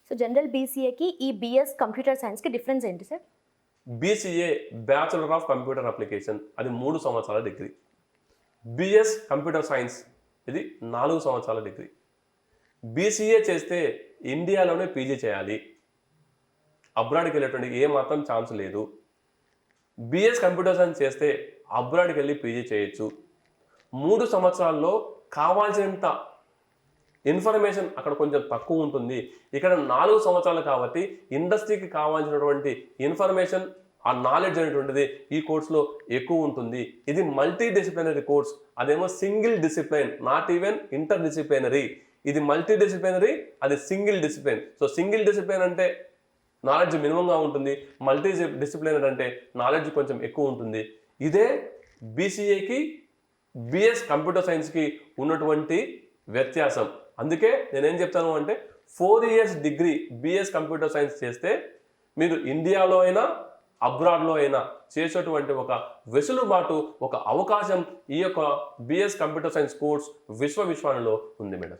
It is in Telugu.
సో జనరల్ బీసీఏకి ఈ బీఎస్ కంప్యూటర్ సైన్స్కి డిఫరెన్స్ ఏంటి sir? BCA bachelor of computer application, అది 3 సంవత్సరాల డిగ్రీ. బిఎస్ కంప్యూటర్ సైన్స్ ఇది 4 సంవత్సరాల డిగ్రీ. బీసీఏ చేస్తే ఇండియాలోనే పీజీ చేయాలి, అబ్రాడ్కి వెళ్ళేటువంటి ఏ మాత్రం ఛాన్స్ లేదు. బిఎస్ కంప్యూటర్ సైన్స్ చేస్తే అబ్రాడ్కి వెళ్ళి పీజీ చేయొచ్చు. 3 సంవత్సరాల్లో కావాల్సినంత ఇన్ఫర్మేషన్ అక్కడ కొంచెం తక్కువ ఉంటుంది. ఇక్కడ 4 సంవత్సరాలు కాబట్టి ఇండస్ట్రీకి కావాల్సినటువంటి ఇన్ఫర్మేషన్, ఆ నాలెడ్జ్ అనేటువంటిది ఈ కోర్సులో ఎక్కువ ఉంటుంది. ఇది మల్టీ డిసిప్లినరీ కోర్స్, అదేమో single discipline, not even inter disciplinary. ఇది మల్టీ డిసిప్లినరీ, అది single discipline. So single discipline అంటే నాలెడ్జ్ మినిమంగా ఉంటుంది, మల్టీ డిసిప్లినరీ అంటే నాలెడ్జ్ కొంచెం ఎక్కువ ఉంటుంది. ఇదే బీసీఏకి బిఎస్ కంప్యూటర్ సైన్స్కి ఉన్నటువంటి వ్యత్యాసం. అందుకే నేనేం చెప్తాను అంటే 4 years degree BS computer science చేస్తే మీరు ఇండియాలో అయినా అబ్రాడ్లో అయినా చేసేటువంటి ఒక వెసులుబాటు, ఒక అవకాశం ఈ యొక్క బిఎస్ కంప్యూటర్ సైన్స్ కోర్స్ విశ్వవిద్యాలయంలో ఉంది మేడం.